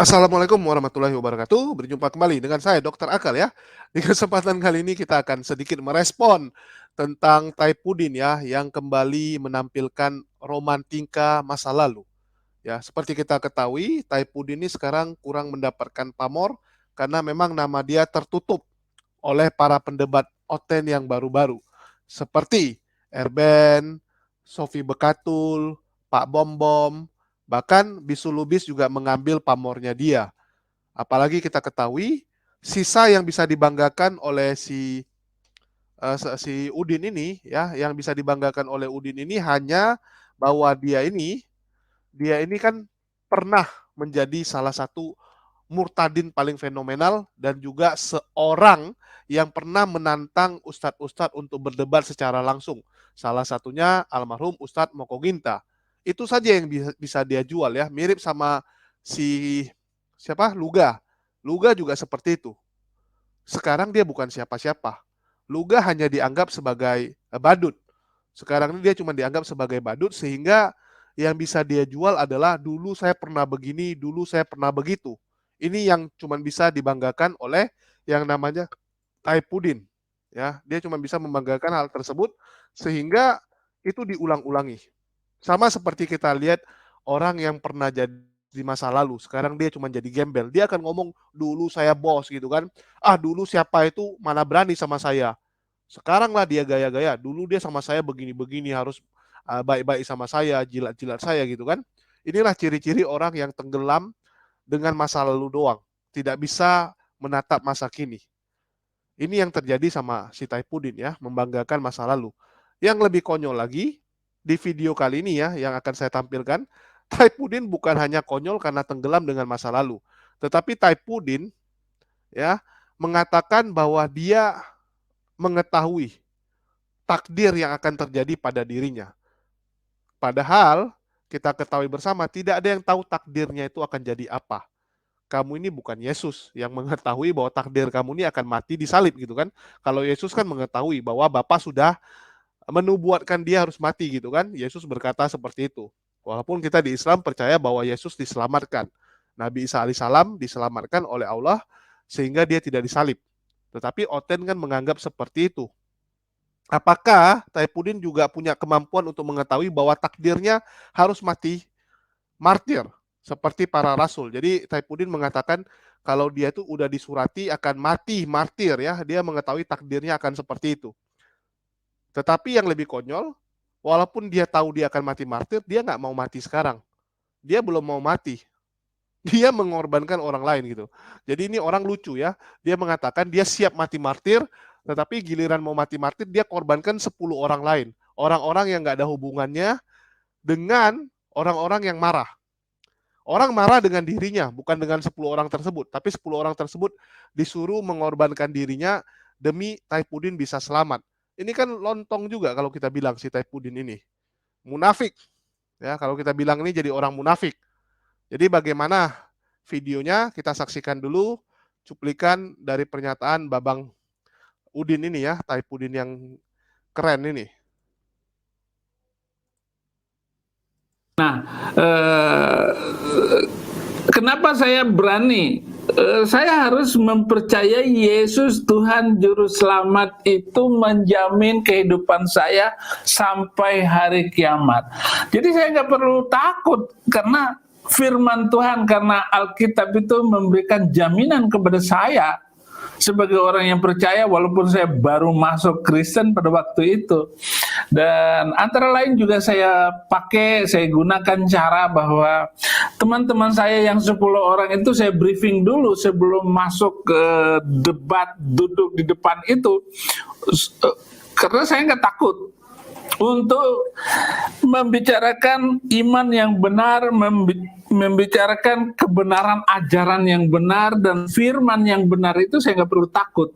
Assalamualaikum warahmatullahi wabarakatuh. Berjumpa kembali dengan saya Dr. Akal ya. Di kesempatan kali ini kita akan sedikit merespon tentang Taipudin ya yang kembali menampilkan romantika masa lalu. Ya, seperti kita ketahui, Taipudin ini sekarang kurang mendapatkan pamor karena memang nama dia tertutup oleh para pendebat Oten yang baru-baru. Seperti Erben, Sofi Bekatul, Pak Bom Bom, bahkan Bisu Lubis juga mengambil pamornya dia. Apalagi kita ketahui sisa yang bisa dibanggakan oleh si Udin ini ya, yang bisa dibanggakan oleh Udin ini hanya bahwa dia ini kan pernah menjadi salah satu murtadin paling fenomenal dan juga seorang yang pernah menantang ustadz-ustadz untuk berdebat secara langsung. Salah satunya almarhum Ustadz Moko Ginta. Itu saja yang bisa dia jual ya, mirip sama si siapa? Luga. Luga juga seperti itu. Sekarang dia bukan siapa-siapa. Luga hanya dianggap sebagai badut. Sekarang ini dia cuma dianggap sebagai badut sehingga yang bisa dia jual adalah dulu saya pernah begini, dulu saya pernah begitu. Ini yang cuma bisa dibanggakan oleh yang namanya Taipudin. Ya, dia cuma bisa membanggakan hal tersebut sehingga itu diulang-ulangi. Sama seperti kita lihat orang yang pernah jadi di masa lalu, sekarang dia cuma jadi gembel. Dia akan ngomong, dulu saya bos gitu kan. Ah, dulu siapa itu mana berani sama saya. Sekarang lah dia gaya-gaya, dulu dia sama saya begini-begini, harus baik-baik sama saya, jilat-jilat saya gitu kan. Inilah ciri-ciri orang yang tenggelam dengan masa lalu doang. Tidak bisa menatap masa kini. Ini yang terjadi sama si Taipudin ya, membanggakan masa lalu. Yang lebih konyol lagi, di video kali ini ya, yang akan saya tampilkan, Taipudin bukan hanya konyol karena tenggelam dengan masa lalu, tetapi Taipudin ya mengatakan bahwa dia mengetahui takdir yang akan terjadi pada dirinya. Padahal kita ketahui bersama tidak ada yang tahu takdirnya itu akan jadi apa. Kamu ini bukan Yesus yang mengetahui bahwa takdir kamu ini akan mati di salib gitu kan. Kalau Yesus kan mengetahui bahwa Bapa sudah menubuatkan dia harus mati gitu kan. Yesus berkata seperti itu. Walaupun kita di Islam percaya bahwa Yesus diselamatkan. Nabi Isa alaihissalam diselamatkan oleh Allah sehingga dia tidak disalib. Tetapi Oten kan menganggap seperti itu. Apakah Taipudin juga punya kemampuan untuk mengetahui bahwa takdirnya harus mati martir seperti para rasul? Jadi Taipudin mengatakan kalau dia itu udah disurati akan mati martir ya, dia mengetahui takdirnya akan seperti itu. Tetapi yang lebih konyol, walaupun dia tahu dia akan mati martir, dia nggak mau mati sekarang. Dia belum mau mati. Dia mengorbankan orang lain gitu. Jadi ini orang lucu ya. Dia mengatakan dia siap mati martir, tetapi giliran mau mati martir dia korbankan 10 orang lain. Orang-orang yang nggak ada hubungannya dengan orang-orang yang marah. Orang marah dengan dirinya, bukan dengan 10 orang tersebut. Tapi 10 orang tersebut disuruh mengorbankan dirinya demi Taipudin bisa selamat. Ini kan lontong juga kalau kita bilang si Taipudin ini. Munafik. Ya, kalau kita bilang ini jadi orang munafik. Jadi bagaimana videonya kita saksikan dulu cuplikan dari pernyataan Babang Udin ini ya, Taipudin yang keren ini. Nah, kenapa saya berani? Saya harus mempercayai Yesus Tuhan Juru Selamat itu menjamin kehidupan saya sampai hari kiamat. Jadi saya nggak perlu takut karena firman Tuhan, karena Alkitab itu memberikan jaminan kepada saya sebagai orang yang percaya walaupun saya baru masuk Kristen pada waktu itu. Dan antara lain juga saya gunakan cara bahwa teman-teman saya yang 10 orang itu saya briefing dulu sebelum masuk ke debat, duduk di depan itu, karena saya nggak takut untuk membicarakan iman yang benar, membicarakan kebenaran ajaran yang benar dan firman yang benar itu saya nggak perlu takut.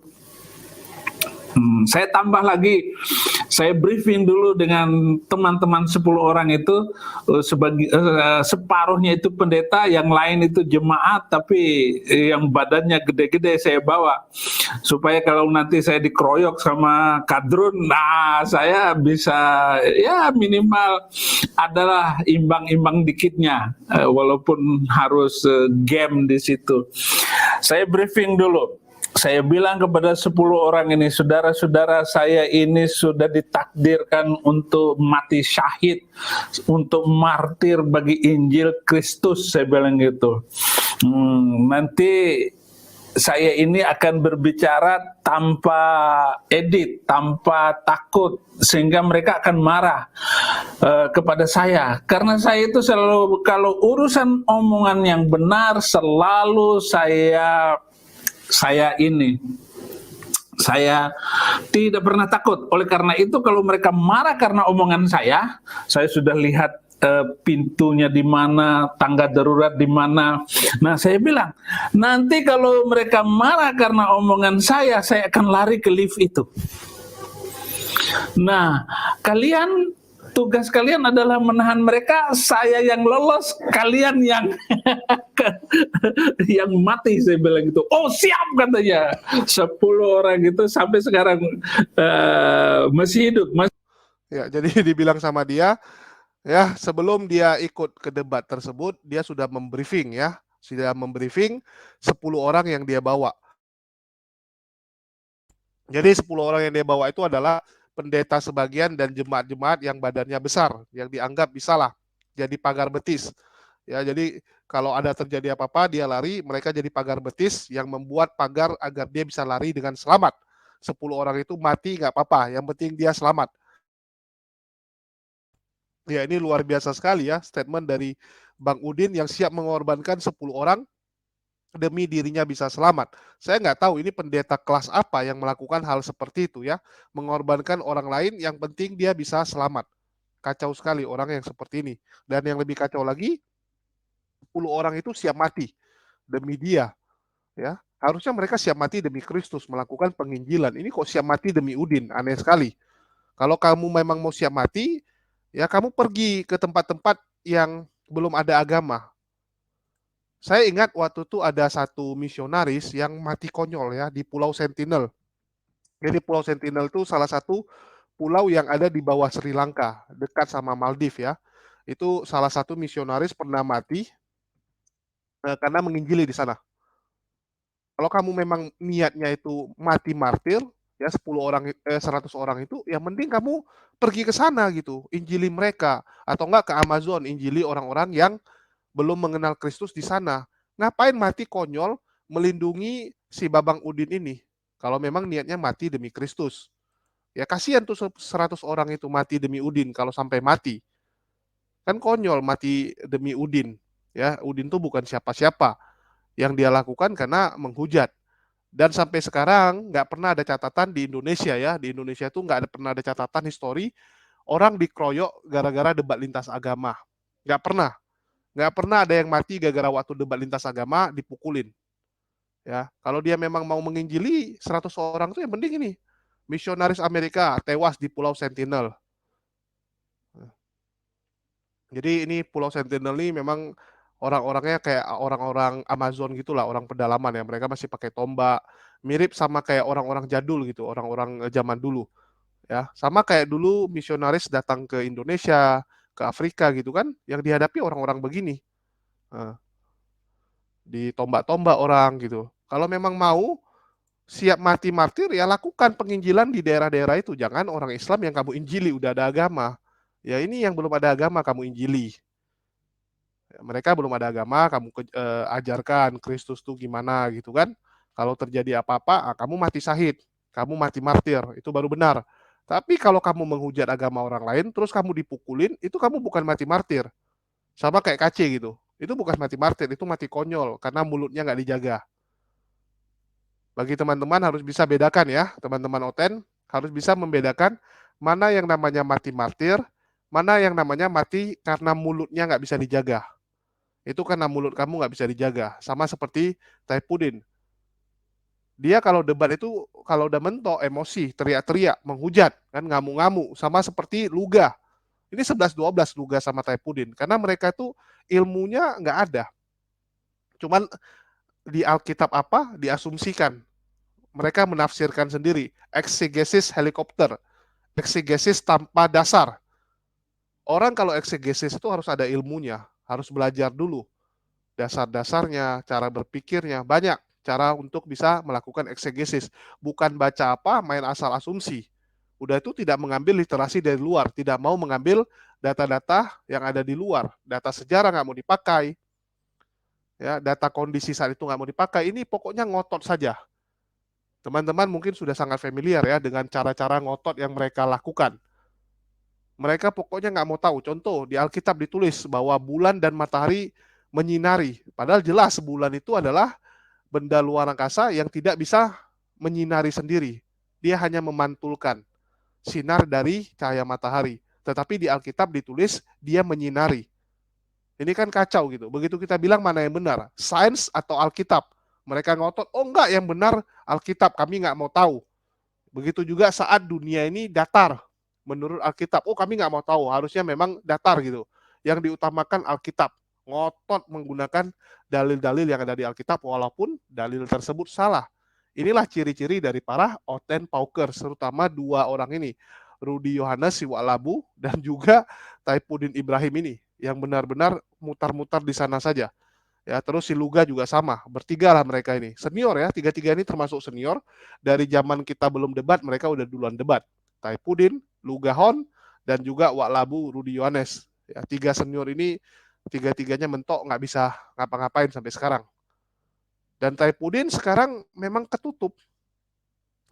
Saya tambah lagi, saya briefing dulu dengan teman-teman 10 orang itu, separuhnya itu pendeta, yang lain itu jemaat, tapi yang badannya gede-gede saya bawa, supaya kalau nanti saya dikeroyok sama kadrun, nah saya bisa ya minimal adalah imbang-imbang dikitnya, walaupun harus game di situ. Saya briefing dulu. Saya bilang kepada 10 orang ini, saudara-saudara, saya ini sudah ditakdirkan untuk mati syahid, untuk martir bagi Injil Kristus, saya bilang gitu. Nanti saya ini akan berbicara tanpa edit, tanpa takut, sehingga mereka akan marah kepada saya. Karena saya itu selalu, kalau urusan omongan yang benar, selalu saya tidak pernah takut. Oleh karena itu, kalau mereka marah karena omongan saya sudah lihat pintunya di mana, tangga darurat di mana. Nah, saya bilang, nanti kalau mereka marah karena omongan saya akan lari ke lift itu. Nah, tugas kalian adalah menahan mereka, saya yang lolos, kalian yang yang mati, saya bilang gitu. Oh siap, katanya. 10 orang itu sampai sekarang masih hidup. Ya, jadi dibilang sama dia, ya sebelum dia ikut ke debat tersebut, dia sudah membriefing 10 orang yang dia bawa. Jadi 10 orang yang dia bawa itu adalah pendeta sebagian dan jemaat-jemaat yang badannya besar, yang dianggap bisalah jadi pagar betis. Ya, jadi kalau ada terjadi apa-apa, dia lari, mereka jadi pagar betis yang membuat pagar agar dia bisa lari dengan selamat. 10 orang itu mati nggak apa-apa, yang penting dia selamat. Ya, ini luar biasa sekali ya, statement dari Bang Udin yang siap mengorbankan 10 orang demi dirinya bisa selamat. Saya nggak tahu ini pendeta kelas apa yang melakukan hal seperti itu ya, mengorbankan orang lain yang penting dia bisa selamat. Kacau sekali orang yang seperti ini. Dan yang lebih kacau lagi, 10 orang itu siap mati demi dia, ya. Harusnya mereka siap mati demi Kristus melakukan penginjilan. Ini kok siap mati demi Udin, aneh sekali. Kalau kamu memang mau siap mati, ya kamu pergi ke tempat-tempat yang belum ada agama. Saya ingat waktu itu ada satu misionaris yang mati konyol ya di Pulau Sentinel. Jadi Pulau Sentinel itu salah satu pulau yang ada di bawah Sri Lanka, dekat sama Maldives ya. Itu salah satu misionaris pernah mati karena menginjili di sana. Kalau kamu memang niatnya itu mati martir, ya 10 orang 100 orang itu, yang penting kamu pergi ke sana gitu, injili mereka atau enggak ke Amazon, injili orang-orang yang belum mengenal Kristus di sana. Ngapain mati konyol melindungi si Babang Udin ini? Kalau memang niatnya mati demi Kristus. Ya kasihan tuh 100 orang itu mati demi Udin kalau sampai mati. Kan konyol mati demi Udin. Ya, Udin tuh bukan siapa-siapa. Yang dia lakukan karena menghujat. Dan sampai sekarang nggak pernah ada catatan di Indonesia ya. Di Indonesia tuh pernah ada catatan histori orang dikeroyok gara-gara debat lintas agama. Nggak pernah. Nggak pernah ada yang mati gara-gara waktu debat lintas agama dipukulin. Ya, kalau dia memang mau menginjili 100 orang tuh yang penting ini. Misionaris Amerika tewas di Pulau Sentinel. Jadi ini Pulau Sentinel ini memang orang-orangnya kayak orang-orang Amazon gitulah, orang pedalaman ya. Mereka masih pakai tombak, mirip sama kayak orang-orang jadul gitu, orang-orang zaman dulu. Ya, sama kayak dulu misionaris datang ke Indonesia, ke Afrika gitu kan, yang dihadapi orang-orang begini. Nah, di tombak-tombak orang gitu. Kalau memang mau siap mati martir ya lakukan penginjilan di daerah-daerah itu. Jangan orang Islam yang kamu injili udah ada agama. Ya ini yang belum ada agama kamu injili. Mereka belum ada agama, kamu ajarkan Kristus tuh gimana gitu kan. Kalau terjadi apa-apa, kamu mati syahid, kamu mati martir, itu baru benar. Tapi kalau kamu menghujat agama orang lain, terus kamu dipukulin, itu kamu bukan mati martir. Sama kayak KC gitu. Itu bukan mati martir, itu mati konyol, karena mulutnya nggak dijaga. Bagi teman-teman harus bisa bedakan ya, teman-teman Oten, harus bisa membedakan mana yang namanya mati martir, mana yang namanya mati karena mulutnya nggak bisa dijaga. Itu karena mulut kamu nggak bisa dijaga. Sama seperti Taifudin. Dia kalau debat itu kalau udah mentok emosi, teriak-teriak, menghujat, kan ngamuk-ngamuk, sama seperti Luga. Ini 11-12 Luga sama Taipudin karena mereka tuh ilmunya nggak ada. Cuman di Alkitab apa diasumsikan. Mereka menafsirkan sendiri, eksegesis helikopter, eksegesis tanpa dasar. Orang kalau eksegesis itu harus ada ilmunya, harus belajar dulu dasar-dasarnya, cara berpikirnya, banyak cara untuk bisa melakukan eksegesis. Bukan baca apa, main asal asumsi. Udah itu tidak mengambil literasi dari luar, tidak mau mengambil data-data yang ada di luar. Data sejarah nggak mau dipakai, ya, data kondisi saat itu nggak mau dipakai. Ini pokoknya ngotot saja. Teman-teman mungkin sudah sangat familiar ya dengan cara-cara ngotot yang mereka lakukan. Mereka pokoknya nggak mau tahu. Contoh, di Alkitab ditulis bahwa bulan dan matahari menyinari. Padahal jelas bulan itu adalah benda luar angkasa yang tidak bisa menyinari sendiri. Dia hanya memantulkan sinar dari cahaya matahari. Tetapi di Alkitab ditulis dia menyinari. Ini kan kacau gitu. Begitu kita bilang mana yang benar, sains atau Alkitab. Mereka ngotot, oh enggak, yang benar Alkitab, kami nggak mau tahu. Begitu juga saat dunia ini datar, menurut Alkitab, oh kami nggak mau tahu, harusnya memang datar gitu. Yang diutamakan Alkitab, ngotot menggunakan dalil-dalil yang ada di Alkitab, walaupun dalil tersebut salah. Inilah ciri-ciri dari para Oten Paukers, terutama dua orang ini, Rudi Yohanes Siwalabu dan juga Taipudin Ibrahim ini, yang benar-benar mutar-mutar di sana saja. Ya, terus si Luga juga sama, bertiga lah mereka ini. Senior ya, tiga-tiga ini termasuk senior. Dari zaman kita belum debat, mereka udah duluan debat. Taipudin, Luga Hon, dan juga Wak Labu, Rudi Yohanes. Ya, tiga senior ini, tiga-tiganya mentok, nggak bisa ngapa-ngapain sampai sekarang. Dan Taipudin sekarang memang ketutup.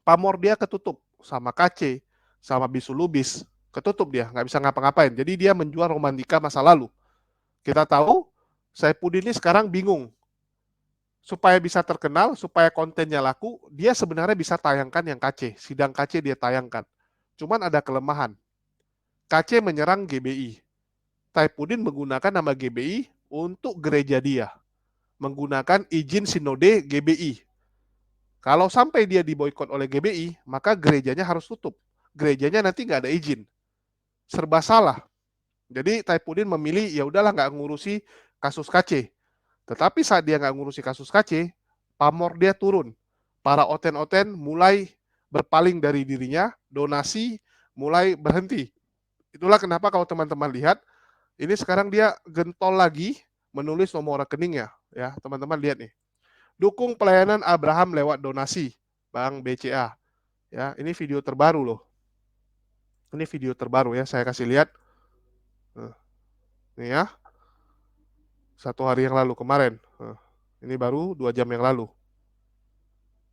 Pamor dia ketutup, sama KC, sama Bisu Lubis. Ketutup dia, nggak bisa ngapa-ngapain. Jadi dia menjual romantika masa lalu. Kita tahu, Saipudin ini sekarang bingung. Supaya bisa terkenal, supaya kontennya laku, dia sebenarnya bisa tayangkan yang KC. Sidang KC dia tayangkan. Cuman ada kelemahan. KC menyerang GBI. Taipudin menggunakan nama GBI untuk gereja dia. Menggunakan izin sinode GBI. Kalau sampai dia diboikot oleh GBI, maka gerejanya harus tutup. Gerejanya nanti nggak ada izin. Serba salah. Jadi Taipudin memilih ya udahlah nggak ngurusi kasus KC. Tetapi saat dia nggak ngurusi kasus KC, pamor dia turun. Para oten-oten mulai berpaling dari dirinya, donasi mulai berhenti. Itulah kenapa kalau teman-teman lihat, ini sekarang dia gentol lagi menulis nomor rekeningnya. Ya, teman-teman lihat nih. Dukung pelayanan Abraham lewat donasi, Bang BCA. Ya, ini video terbaru loh. Ini video terbaru ya, saya kasih lihat. Nih ya. 1 hari yang lalu kemarin. Ini baru 2 jam yang lalu.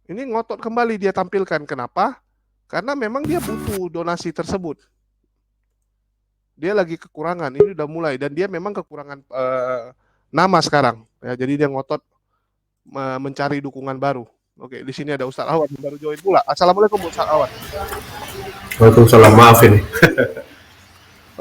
Ini ngotot kembali dia tampilkan. Kenapa? Karena memang dia butuh donasi tersebut. Dia lagi kekurangan. Ini udah mulai. Dan dia memang kekurangan nama sekarang. Ya, jadi dia ngotot mencari dukungan baru. Oke, di sini ada Ustaz Awan yang baru join pula. Assalamualaikum Ustaz Awan. Waalaikumsalam, maaf ini.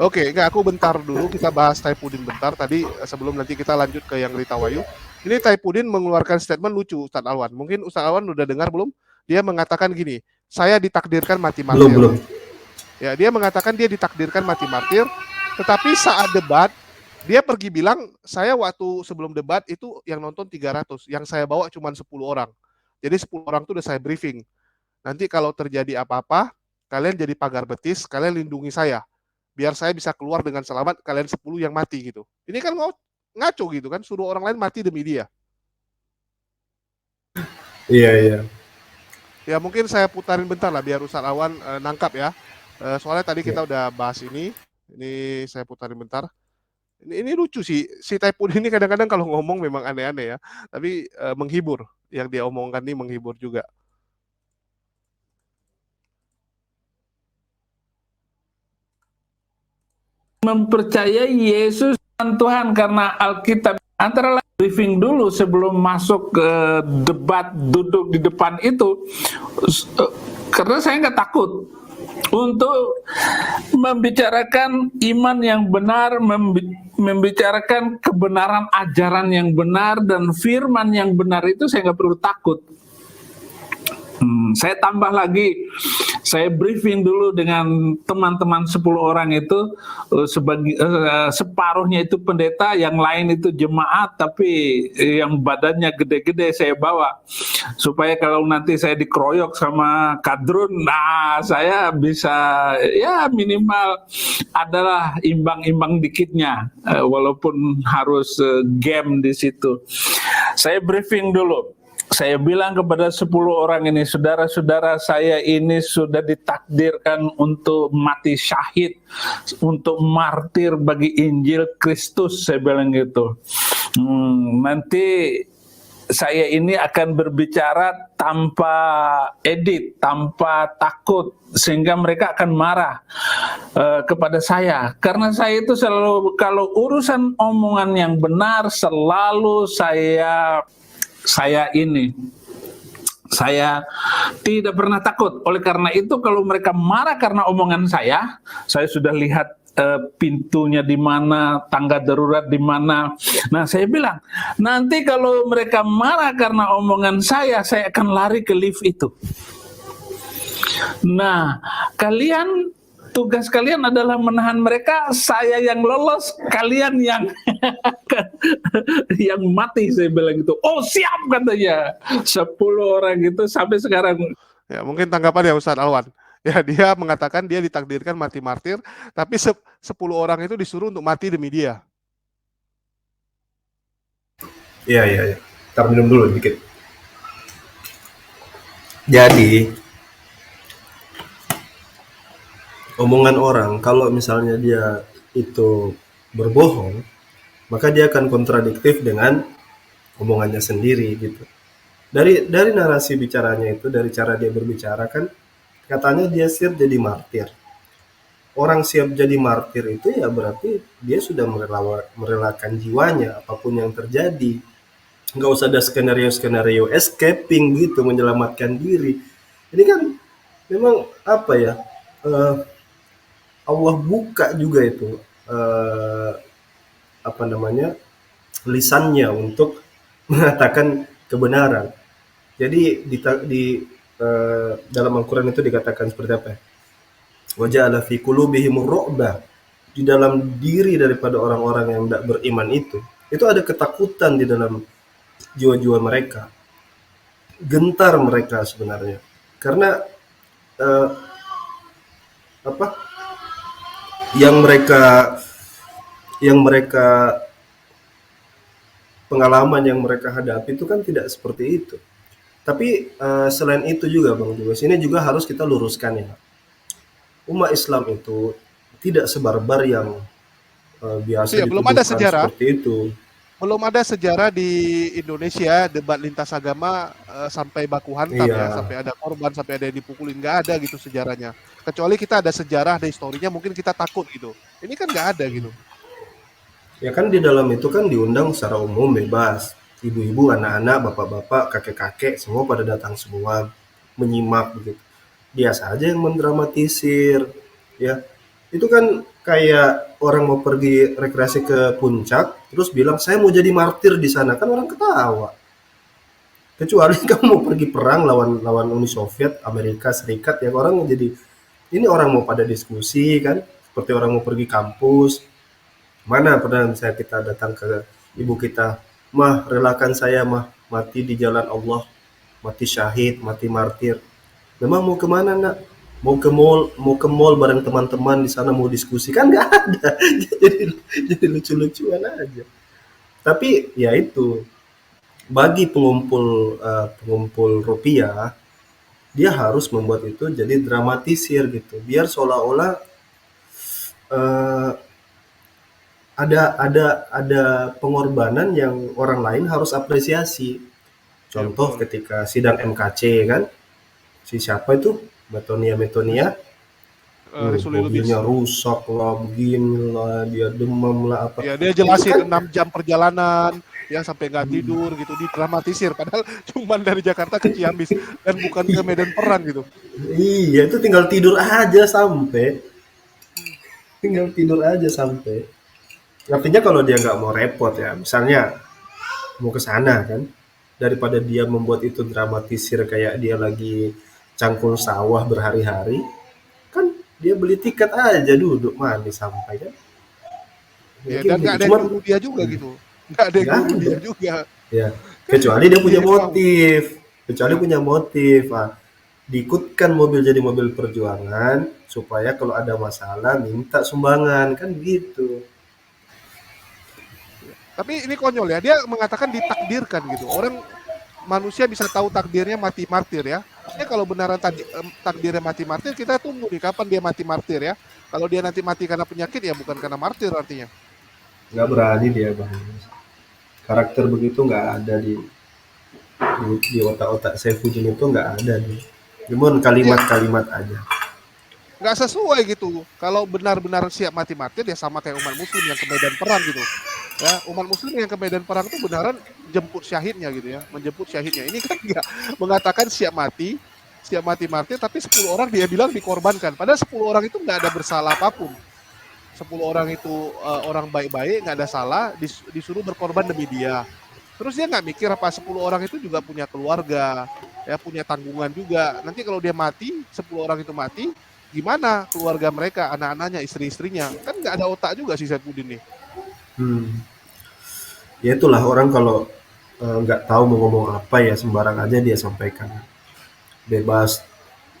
Oke, enggak, aku bentar dulu, kita bahas Taipudin bentar. Tadi sebelum nanti kita lanjut ke yang Rita Wayu. Ini Taipudin mengeluarkan statement lucu, Ustaz Alwan. Mungkin Ustaz Alwan udah dengar belum? Dia mengatakan gini, saya ditakdirkan mati martir. Belum. Ya, dia mengatakan dia ditakdirkan mati martir, tetapi saat debat, dia pergi bilang, saya waktu sebelum debat itu yang nonton 300, yang saya bawa cuma 10 orang. Jadi 10 orang itu udah saya briefing. Nanti kalau terjadi apa-apa, kalian jadi pagar betis, kalian lindungi saya. Biar saya bisa keluar dengan selamat, kalian 10 yang mati gitu. Ini kan ngaco gitu kan, suruh orang lain mati demi dia. Iya. Ya mungkin saya putarin bentar lah biar Ustaz Awan nangkap ya. Soalnya tadi kita udah bahas ini saya putarin bentar. Ini lucu sih, si Taipudin ini kadang-kadang kalau ngomong memang aneh-aneh ya, tapi menghibur. Yang dia omongkan ini menghibur juga. Mempercayai Yesus Tuhan karena Alkitab. Antara lain briefing dulu sebelum masuk ke debat, duduk di depan itu, karena saya nggak takut untuk membicarakan iman yang benar, membicarakan kebenaran ajaran yang benar dan firman yang benar itu saya nggak perlu takut. Saya tambah lagi, saya briefing dulu dengan teman-teman 10 orang itu, separuhnya itu pendeta, yang lain itu jemaat, tapi yang badannya gede-gede saya bawa, supaya kalau nanti saya dikeroyok sama kadrun, nah saya bisa ya minimal adalah imbang-imbang dikitnya, walaupun harus game di situ. Saya briefing dulu. Saya bilang kepada 10 orang ini, saudara-saudara saya ini sudah ditakdirkan untuk mati syahid, untuk martir bagi Injil Kristus, saya bilang gitu. Nanti saya ini akan berbicara tanpa edit, tanpa takut, sehingga mereka akan marah kepada saya. Karena saya itu selalu, kalau urusan omongan yang benar, selalu saya tidak pernah takut. Oleh karena itu, kalau mereka marah karena omongan saya sudah lihat pintunya di mana, tangga darurat di mana. Nah, saya bilang, nanti kalau mereka marah karena omongan saya akan lari ke lift itu. Nah, tugas kalian adalah menahan mereka, saya yang lolos, kalian yang yang mati, saya bilang gitu. Oh siap, katanya. 10 orang itu sampai sekarang. Ya, mungkin tanggapan ya Ustadz Alwan. Ya, dia mengatakan dia ditakdirkan mati martir, tapi 10 orang itu disuruh untuk mati demi dia. Iya. Ntar minum dulu dikit. Jadi, omongan orang, kalau misalnya dia itu berbohong, maka dia akan kontradiktif dengan omongannya sendiri gitu. Dari narasi bicaranya itu, dari cara dia berbicara kan, katanya dia siap jadi martir. Orang siap jadi martir itu ya berarti dia sudah merelakan jiwanya apapun yang terjadi. Nggak usah ada skenario escaping gitu, menyelamatkan diri. Ini kan memang apa ya, Allah buka juga itu lisannya untuk mengatakan kebenaran. Jadi dalam Al-Quran itu dikatakan seperti apa? Wa ja'ala fi qulubihimur ru'ba. Di dalam diri daripada orang-orang yang tidak beriman itu ada ketakutan di dalam jiwa-jiwa mereka. Gentar mereka sebenarnya. Karena yang mereka pengalaman yang mereka hadapi itu kan tidak seperti itu. Tapi selain itu juga Bang Jubes, ini juga harus kita luruskan ya. Umat Islam itu tidak sebarbar yang biasa belum ada sejarah seperti itu. Belum ada sejarah di Indonesia debat lintas agama sampai baku hantam ya, sampai ada korban, sampai ada yang dipukulin, nggak ada gitu sejarahnya. Kecuali kita ada sejarah, ada historinya, mungkin kita takut gitu. Ini kan nggak ada gitu. Ya kan di dalam itu kan diundang secara umum bebas. Ibu-ibu, anak-anak, bapak-bapak, kakek-kakek, semua pada datang semua menyimak begitu. Dia saja yang mendramatisir, ya. Itu kan kayak orang mau pergi rekreasi ke puncak, terus bilang saya mau jadi martir di sana, kan orang ketawa. Kecuali kamu mau pergi perang lawan Uni Soviet, Amerika Serikat, ya orang jadi ini orang mau pada diskusi kan, seperti orang mau pergi kampus. Mana pernah misalnya kita datang ke ibu kita, mah relakan saya mah mati di jalan Allah, mati syahid, mati martir. Memang mau kemana nak? Mau ke mall bareng teman-teman di sana mau diskusi, kan nggak ada. jadi lucu-lucuan aja. Tapi ya itu, bagi pengumpul rupiah, dia harus membuat itu jadi dramatisir gitu, biar seolah-olah ada pengorbanan yang orang lain harus apresiasi. Contoh ketika sidang MKC kan, si siapa itu Metonia mobilnya rusak lah, begini lah, dia demam lah apa. Ya dia jelasin kan 6 jam perjalanan, ya sampai nggak tidur gitu, didramatisir. Padahal cuma dari Jakarta ke Ciamis dan bukan ke medan perang gitu. Iya, itu tinggal tidur aja sampai. Artinya kalau dia nggak mau repot ya, misalnya mau ke sana kan, daripada dia membuat itu dramatisir kayak dia lagi cangkul sawah berhari-hari, kan dia beli tiket aja duduk manis sampai kan. Ya, Mungkin dan nggak gitu. ada yang Cuman nyuruh dia juga gitu, nggak ada yang nggak nyuruh ada. dia juga, Ya, kan kecuali dia punya dia yang mau. motif. Kecuali Ya, punya motif. Ah, diikutkan mobil jadi mobil perjuangan supaya kalau ada masalah minta sumbangan kan gitu. tapi ini konyol ya, dia mengatakan ditakdirkan gitu. Orang manusia bisa tahu takdirnya mati martir ya. Artinya kalau benaran takdirnya mati martir, kita tunggu nih kapan dia mati martir ya. Kalau dia nanti mati karena penyakit ya bukan karena martir artinya. Nggak berani dia bang. Karakter begitu nggak ada di otak-otak Saifuddin itu nggak ada nih. Cuman Iya, kalimat-kalimat aja. nggak sesuai gitu. Kalau benar-benar siap mati martir ya sama kayak umat muslim yang ke medan perang gitu. Ya, umat muslim yang ke medan perang itu benaran jemput syahidnya gitu ya, menjemput syahidnya. Ini kan enggak mengatakan siap mati martir, tapi 10 orang dia bilang dikorbankan. Padahal 10 orang itu nggak ada bersalah apapun. 10 orang itu orang baik-baik, nggak ada salah, disuruh berkorban demi dia. Terus dia nggak mikir apa 10 orang itu juga punya keluarga, ya punya tanggungan juga. Nanti kalau dia mati, 10 orang itu mati, gimana keluarga mereka, anak-anaknya, istri-istrinya? Kan nggak ada otak juga si Saifuddin nih. Hmm. Ya itulah orang kalau nggak tahu mau ngomong apa ya sembarang aja dia sampaikan. Bebas,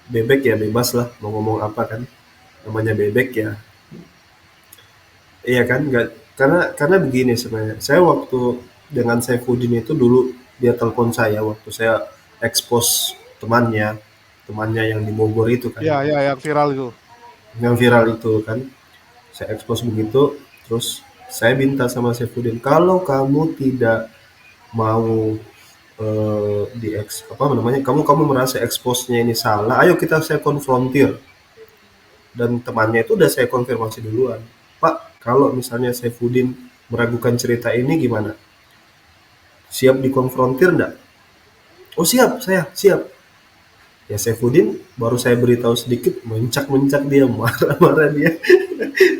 bebek ya bebas lah mau ngomong apa kan. Namanya bebek ya. Iya kan, nggak karena begini sebenarnya. Saya waktu dengan Saifuddin itu dulu dia telepon saya waktu saya expose temannya yang di Bogor itu kan, Ya, ya, yang viral itu. yang viral itu kan. Saya expose begitu, terus saya minta sama Saifuddin, kalau kamu tidak mau apa namanya, kamu merasa expose-nya ini salah, ayo saya konfrontir. Dan temannya itu udah saya konfirmasi duluan. Pak, kalau misalnya Saifuddin meragukan cerita ini gimana? Siap dikonfrontir enggak? Oh siap, saya siap. Ya Saifuddin baru saya beritahu sedikit, mencak-mencak dia, marah-marah dia.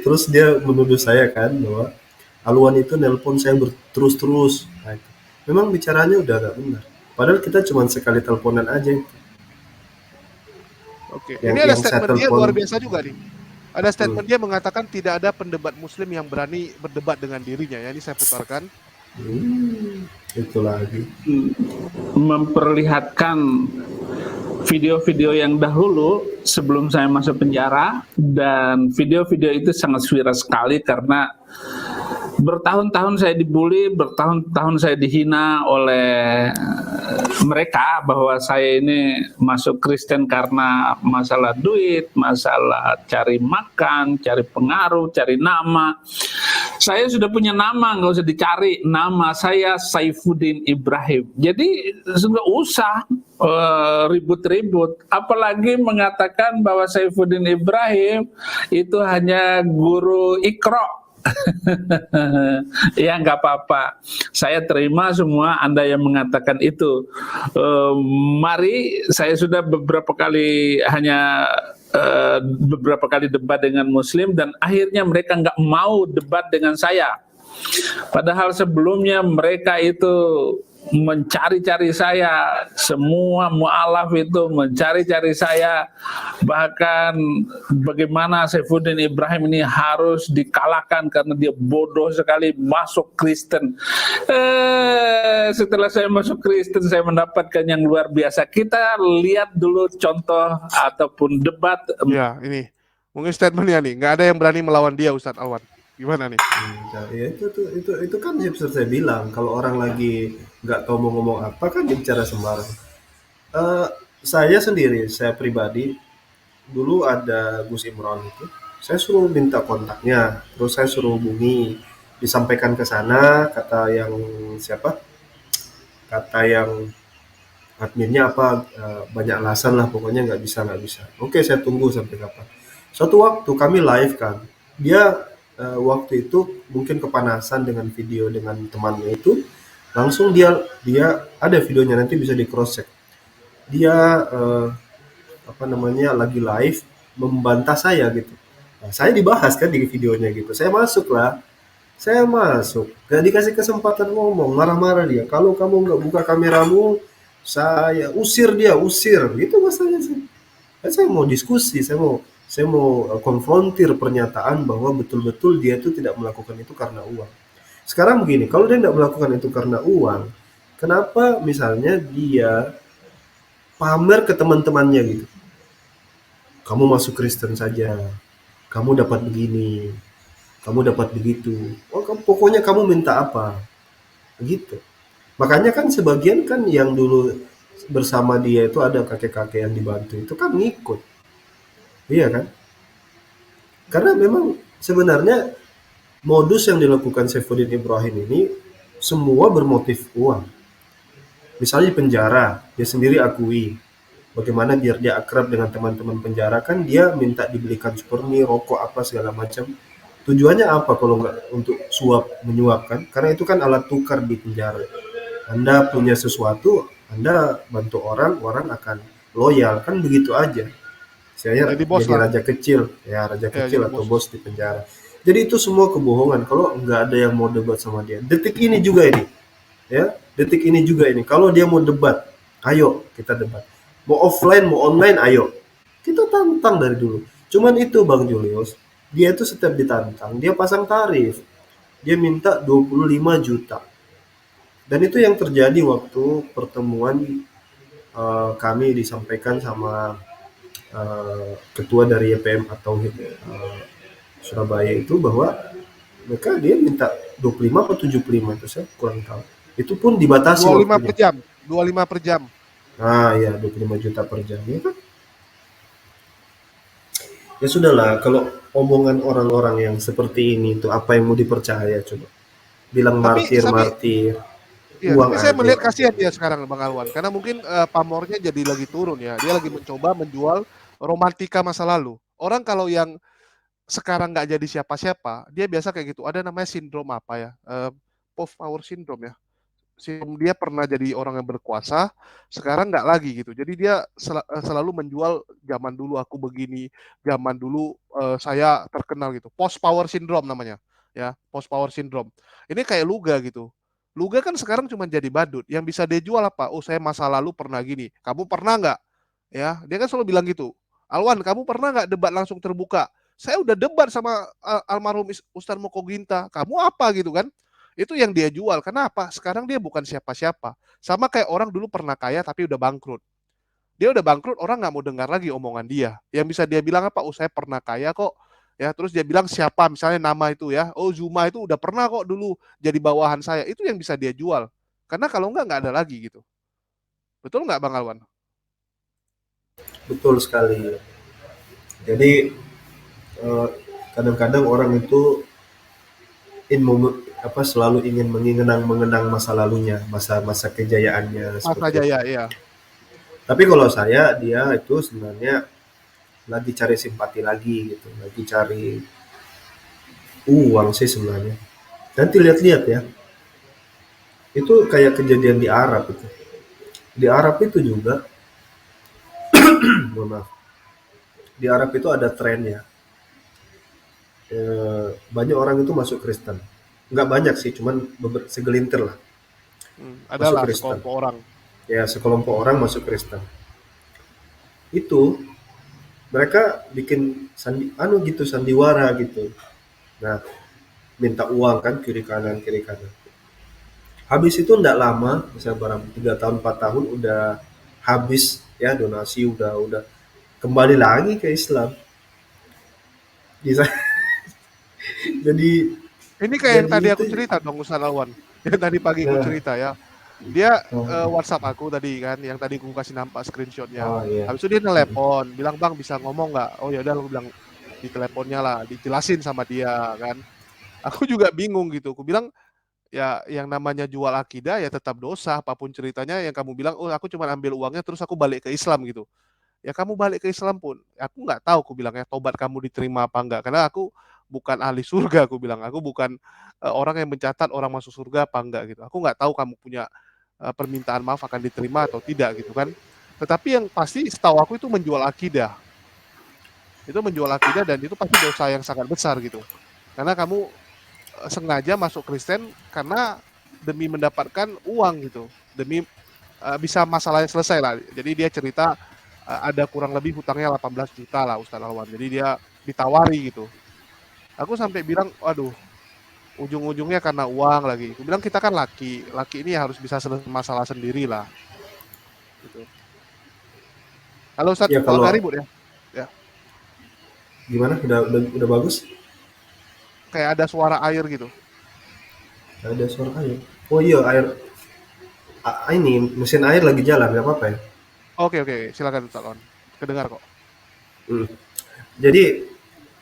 Terus dia menuduh saya kan bahwa Alwan itu nelpon saya terus-terus. Nah, itu. Memang bicaranya udah gak benar. Padahal kita cuma sekali teleponan aja. Oke, Yang ini ada yang saya statement dia luar telepon, biasa juga nih. Ada hmm, statement dia mengatakan tidak ada pendebat muslim yang berani berdebat dengan dirinya ya. Ini saya putarkan. itu lagi. Memperlihatkan video-video yang dahulu sebelum saya masuk penjara, dan video-video itu sangat viral sekali karena bertahun-tahun saya dibully, bertahun-tahun saya dihina oleh mereka bahwa saya ini masuk Kristen karena masalah duit, masalah cari makan, cari pengaruh, cari nama. Saya sudah punya nama, nggak usah dicari. Nama saya Saifuddin Ibrahim. Jadi nggak usah ribut-ribut. Apalagi mengatakan bahwa Saifuddin Ibrahim itu hanya guru Iqra. Ya nggak apa-apa, saya terima semua Anda yang mengatakan itu. Mari, saya sudah beberapa kali beberapa kali debat dengan Muslim dan akhirnya mereka nggak mau debat dengan saya. Padahal sebelumnya mereka itu mencari-cari saya, semua mu'alaf itu mencari-cari saya, bahkan bagaimana Saifuddin Ibrahim ini harus dikalahkan karena dia bodoh sekali masuk Kristen. Setelah saya masuk Kristen, saya mendapatkan yang luar biasa. Kita lihat dulu contoh ataupun debat. Ya, ini mungkin statementnya nih, nggak ada yang berani melawan dia, Ustadz Alwan. Gimana nih? Ya itu kan hipster saya bilang kalau orang lagi nggak tahu mau ngomong apa kan dia bicara sembarang. Eh, saya sendiri, saya pribadi dulu ada Gus Imron itu, saya suruh minta kontaknya, terus saya suruh hubungi, disampaikan ke sana, kata yang adminnya apa, banyak alasan lah pokoknya nggak bisa. Oke saya tunggu sampai kapan. Suatu waktu kami live kan, dia waktu itu mungkin kepanasan dengan video dengan temannya itu, langsung dia ada videonya nanti bisa di cross check. Dia apa namanya lagi live membantah saya gitu. Nah, saya dibahas kan di videonya gitu. Saya masuk lah, Saya masuk, gak dikasih kesempatan ngomong, marah-marah dia. Kalau kamu nggak buka kameramu, saya usir dia, usir. Gitu masalahnya sih. Saya mau diskusi, saya mau konfrontir pernyataan bahwa betul-betul dia itu tidak melakukan itu karena uang. Sekarang begini, kalau dia tidak melakukan itu karena uang, kenapa misalnya dia pamer ke teman-temannya gitu? Kamu masuk Kristen saja, kamu dapat begini, kamu dapat begitu. Oh, pokoknya kamu minta apa? Gitu. Makanya kan sebagian kan yang dulu bersama dia itu ada kakek-kakek yang dibantu itu kan ngikut. Iya kan? Karena memang sebenarnya modus yang dilakukan Saifuddin Ibrahim ini semua bermotif uang. Misalnya di penjara, dia sendiri akui bagaimana biar dia akrab dengan teman-teman penjara kan dia minta dibelikan supermi, rokok apa segala macam. Tujuannya apa kalau nggak untuk suap menyuap kan? Karena itu kan alat tukar di penjara. Anda punya sesuatu, Anda bantu orang, orang akan loyal kan begitu aja. Saya Jadi bos jadi lah. raja kecil, ya raja Ya, kecil jadi atau bos. bos di penjara. Jadi itu semua kebohongan. Kalau nggak ada yang mau debat sama dia, detik ini juga ini, ya, detik ini juga ini. Kalau dia mau debat, ayo kita debat. Mau offline, mau online, ayo. Kita tantang dari dulu. Cuman itu Bang Julius, dia itu setiap ditantang, dia pasang tarif. Dia minta 25 juta. Dan itu yang terjadi waktu pertemuan kami disampaikan sama ketua dari YPM atau Surabaya itu bahwa mereka dia minta 25 atau 75 itu saya kurang tahu. Itu pun dibatasi 25 per waktunya. jam. 25 per jam. Ah ya 25 juta per jam ya kan. Ya sudahlah kalau omongan orang-orang yang seperti ini itu apa yang mau dipercaya coba. Bilang Tapi tapi martir-martir, Iya, uang tapi saya aja. melihat kasihan dia sekarang Bang Alwan, karena mungkin pamornya jadi lagi turun ya. Dia lagi mencoba menjual romantika masa lalu. Orang kalau yang sekarang nggak jadi siapa-siapa, dia biasa kayak gitu. Ada namanya sindrom apa ya? Post power syndrome ya. Sindrom dia pernah jadi orang yang berkuasa, sekarang nggak lagi gitu. Jadi dia selalu menjual zaman dulu aku begini, zaman dulu saya terkenal gitu. Post power syndrome namanya, ya post power syndrome. Ini kayak Luga gitu. Luga kan sekarang cuma jadi badut. Yang bisa dia jual apa? Oh saya masa lalu pernah gini. Kamu pernah nggak? Ya, dia kan selalu bilang gitu. Alwan, kamu pernah nggak debat langsung terbuka? Saya udah debat sama almarhum Ustadz Moko Ginta. Kamu apa gitu kan? Itu yang dia jual. Kenapa? Sekarang dia bukan siapa-siapa. Sama kayak orang dulu pernah kaya tapi udah bangkrut. Dia udah bangkrut, orang nggak mau dengar lagi omongan dia. Yang bisa dia bilang apa? Oh, saya pernah kaya kok. Ya, terus dia bilang siapa misalnya nama itu ya. Oh, Zuma itu udah pernah kok dulu jadi bawahan saya. Itu yang bisa dia jual. Karena kalau nggak ada lagi gitu. Betul nggak Bang Alwan? Betul sekali. Jadi eh, kadang-kadang orang itu selalu ingin mengenang masa lalunya, masa-masa kejayaannya Mas seperti itu. Jaya, iya. Tapi kalau saya dia itu sebenarnya lagi cari simpati lagi gitu, lagi cari uang sih sebenarnya. Nanti lihat-lihat ya, itu kayak kejadian di Arab itu. Di Arab itu juga, mohon maaf, di Arab itu ada trennya. Banyak orang itu masuk Kristen. Nggak banyak sih, cuman segelintir lah masuk Adalah Kristen. sekelompok orang. Ya sekelompok orang masuk Kristen. Itu mereka bikin gitu sandiwara gitu. Nah, minta uang kan kiri kanan. Habis itu enggak lama, misalnya barang 3 tahun 4 tahun udah habis ya donasi udah kembali lagi ke Islam. Bisa jadi Ini kayak yang jadi tadi itu aku cerita dong Ustaz Alwan. Yang tadi pagi aku nah, cerita ya. Dia oh, WhatsApp aku tadi kan, yang tadi aku kasih nampak screenshotnya. oh iya. Habis itu dia telepon, bilang bang bisa ngomong nggak? Oh ya udah, aku bilang di teleponnya lah, dijelasin sama dia kan. Aku juga bingung gitu. Aku bilang ya yang namanya jual akidah ya tetap dosa apapun ceritanya. Yang kamu bilang, oh aku cuma ambil uangnya terus aku balik ke Islam gitu. Ya kamu balik ke Islam pun aku nggak tahu, aku bilang ya tobat kamu diterima apa enggak, karena aku bukan ahli surga, aku bilang aku bukan orang yang mencatat orang masuk surga apa enggak gitu, aku nggak tahu kamu punya permintaan maaf akan diterima atau tidak gitu kan. Tetapi yang pasti setahu aku itu menjual akidah dan itu pasti dosa yang sangat besar gitu, karena kamu sengaja masuk Kristen karena demi mendapatkan uang gitu, demi bisa masalahnya selesai lah. Jadi dia cerita ada kurang lebih hutangnya 18 juta lah Ustadz Alwan. Jadi dia ditawari gitu. Aku sampai bilang, waduh, ujung-ujungnya karena uang lagi. Aku bilang kita kan laki ini harus bisa selesai masalah sendiri lah. Gitu. Halo Ustadz, Ya kalau nggak kalau ribut ya? Ya, gimana? Udah bagus? kayak ada suara air gitu. Ada suara air. Oh iya, ini mesin air lagi jalan, nggak apa-apa ya. Oke, silakan Ustadz Alwan. Kedengar kok. Hmm. Jadi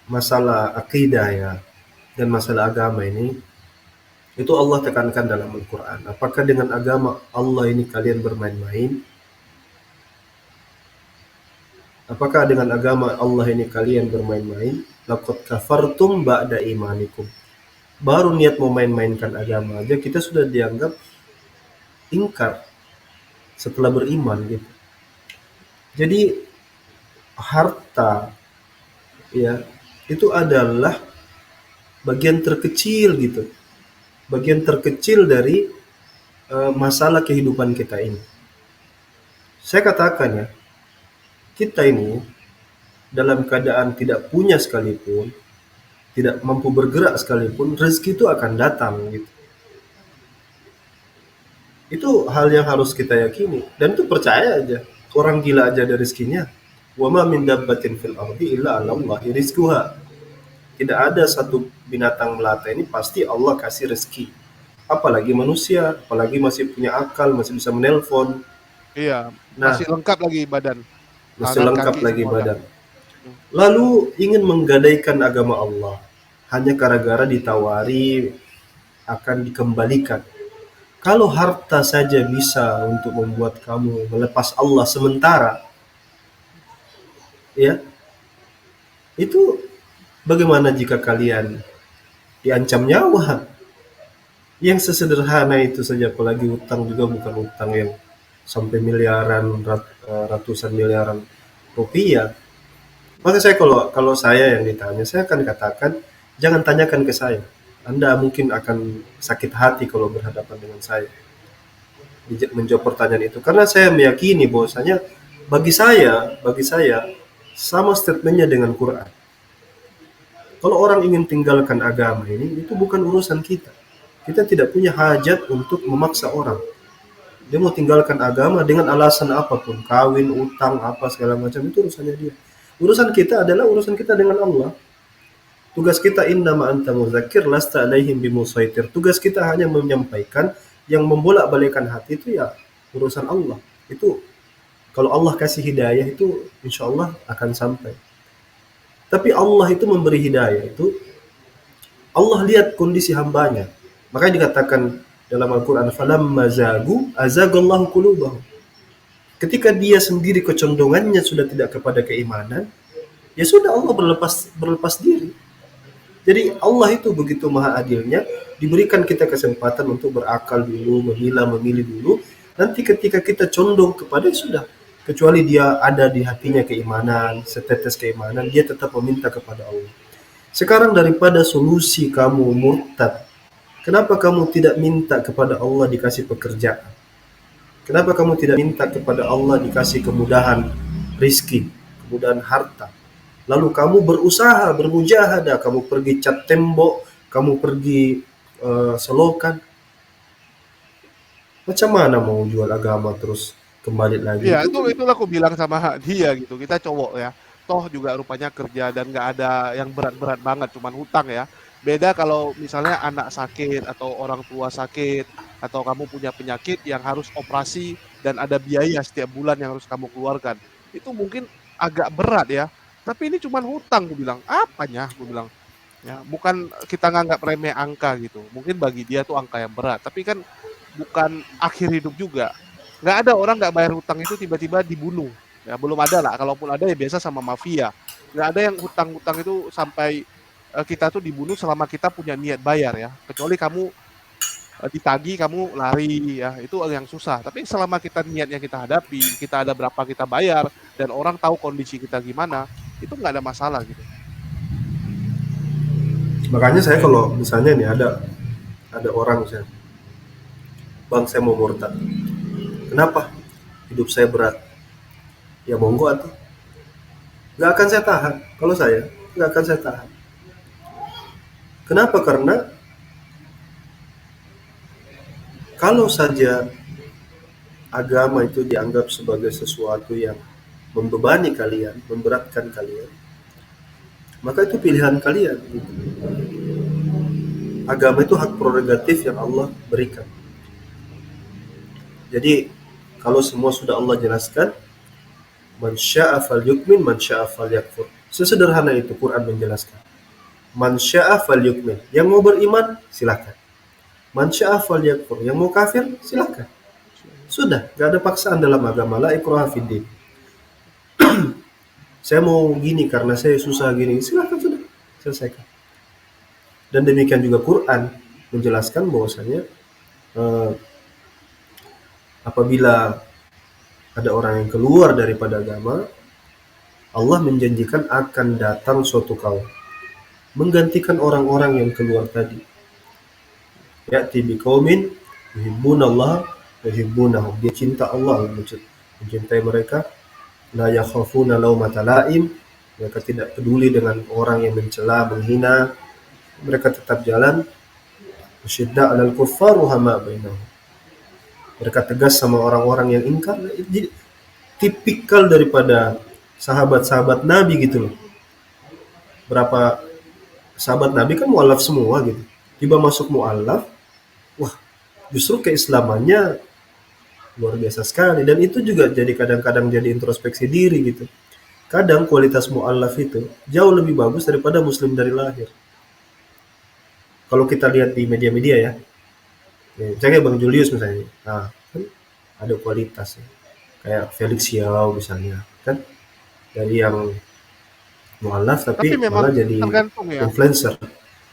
masalah akidah ya dan masalah agama ini itu Allah tekankan dalam Al-Quran. Apakah dengan agama Allah ini kalian bermain-main? Apakah dengan agama Allah ini kalian bermain-main? Laqad kafartum ba'da imanikum. Baru niat mau main-mainkan agama aja kita sudah dianggap ingkar setelah beriman gitu. Jadi harta ya itu adalah bagian terkecil gitu. Bagian terkecil dari masalah kehidupan kita ini. Saya katakan ya, kita ini dalam keadaan tidak punya sekalipun, tidak mampu bergerak sekalipun, rezeki itu akan datang gitu. Itu hal yang harus kita yakini dan itu percaya aja. Orang gila aja ada rezekinya. Wa ma min dabbatin fil ardi illa 'ala Allahi rizquha. Tidak ada satu binatang melata ini pasti Allah kasih rezeki. Apalagi manusia, apalagi masih punya akal, masih bisa menelpon. Iya, Nah, masih lengkap lagi badan, masih tangan, lengkap kaki lagi semua kan. badan. Lalu ingin menggadaikan agama Allah hanya gara-gara ditawari akan dikembalikan. Kalau harta saja bisa untuk membuat kamu melepas Allah sementara, ya, itu bagaimana jika kalian diancam nyawa? Yang sesederhana itu saja, apalagi utang juga bukan utang yang sampai miliaran, ratusan miliaran rupiah. Maka saya kalau kalau saya yang ditanya, saya akan katakan, jangan tanyakan ke saya. Anda mungkin akan sakit hati kalau berhadapan dengan saya menjawab pertanyaan itu. Karena saya meyakini bahwasanya bagi saya sama statementnya dengan Quran. Kalau orang ingin tinggalkan agama ini, itu bukan urusan kita. Kita tidak punya hajat untuk memaksa orang. Dia mau tinggalkan agama dengan alasan apapun, kawin, utang, apa segala macam, itu urusannya dia. Urusan kita adalah urusan kita dengan Allah. Tugas kita innama anta mudzakir lasta alaihim bimusaitir. Tugas kita hanya menyampaikan, yang membolak-balikan hati itu ya urusan Allah. Itu kalau Allah kasih hidayah itu insya Allah akan sampai. Tapi Allah itu memberi hidayah itu Allah lihat kondisi hambanya. Makanya dikatakan dalam Al-Quran, falamma zagu azagallahu qulubahum. Ketika dia sendiri kecondongannya sudah tidak kepada keimanan, ya sudah Allah berlepas diri. Jadi Allah itu begitu maha adilnya, diberikan kita kesempatan untuk berakal dulu, memilih dulu. Nanti ketika kita condong kepada, sudah. Kecuali dia ada di hatinya keimanan, setetes keimanan, dia tetap meminta kepada Allah. Sekarang daripada solusi kamu murtad, kenapa kamu tidak minta kepada Allah dikasih pekerjaan? Kenapa kamu tidak minta kepada Allah dikasih kemudahan rizki, kemudahan harta? Lalu kamu berusaha, bermujahadah, kamu pergi cat tembok, kamu pergi selokan. Macam mana mau jual agama terus kembali lagi? Iya, itulah aku bilang sama dia gitu. Kita cowok ya. Toh juga rupanya kerja dan nggak ada yang berat-berat banget, cuman hutang ya. Beda kalau misalnya anak sakit atau orang tua sakit atau kamu punya penyakit yang harus operasi dan ada biaya setiap bulan yang harus kamu keluarkan. Itu mungkin agak berat ya. Tapi ini cuman hutang, gue bilang. Apanya? Gue bilang. Ya, bukan kita nganggap remeh angka gitu. Mungkin bagi dia tuh angka yang berat. Tapi kan bukan akhir hidup juga. Nggak ada orang nggak bayar hutang itu tiba-tiba dibunuh. Ya, belum ada lah. Kalaupun ada ya biasa sama mafia. Nggak ada yang hutang-hutang itu sampai kita tuh dibunuh selama kita punya niat bayar ya. Kecuali kamu ditagih, kamu lari ya. Itu yang susah. Tapi selama kita niatnya kita hadapi, kita ada berapa kita bayar, dan orang tahu kondisi kita gimana, itu nggak ada masalah gitu. Makanya saya kalau misalnya nih ada orang misalnya, bang saya mau murtad, kenapa? Hidup saya berat. Ya monggo atuh, nggak akan saya tahan. Kalau saya nggak akan saya tahan. Kenapa? Karena kalau saja agama itu dianggap sebagai sesuatu yang membebani kalian, memberatkan kalian, maka itu pilihan kalian. Agama itu hak prerogatif yang Allah berikan. Jadi kalau semua sudah Allah jelaskan, man syaa falyukmin, man syaa falyakfur. Sesederhana itu Quran menjelaskan. Man syaa falyukmin, yang mau beriman silakan. Man syaa falyakfur, yang mau kafir silakan. Sudah, gak ada paksaan dalam agama. La ikraha fiddin. Saya mau gini karena saya susah gini, silakan, sudah selesaikan. Dan demikian juga Quran menjelaskan bahwasanya apabila ada orang yang keluar daripada agama, Allah menjanjikan akan datang suatu kaum menggantikan orang-orang yang keluar tadi. Ya'ti biqaumin yuhibbunallah wa yuhibbunahum. Dia cinta Allah, mencintai mereka. La yakhafuna laumata laim. Mereka tidak peduli dengan orang yang mencela, menghina. Mereka tetap jalan. Syidda 'alal kuffar ruhama bainahum. Mereka tegas sama orang-orang yang ingkar. Jadi tipikal daripada sahabat-sahabat Nabi gitu loh. Berapa sahabat Nabi kan mu'alaf semua gitu. Tiba masuk mu'alaf, wah justru keislamannya luar biasa sekali. Dan itu juga jadi kadang-kadang jadi introspeksi diri gitu. Kadang kualitas mu'alaf itu jauh lebih bagus daripada muslim dari lahir. Kalau kita lihat di media-media ya, misalnya Bang Julius misalnya, nah, kan ada kualitas ya. Kayak Felix Xiao misalnya, kan dari yang mu'alaf Tapi tapi memang malah jadi tergantung ya. influencer.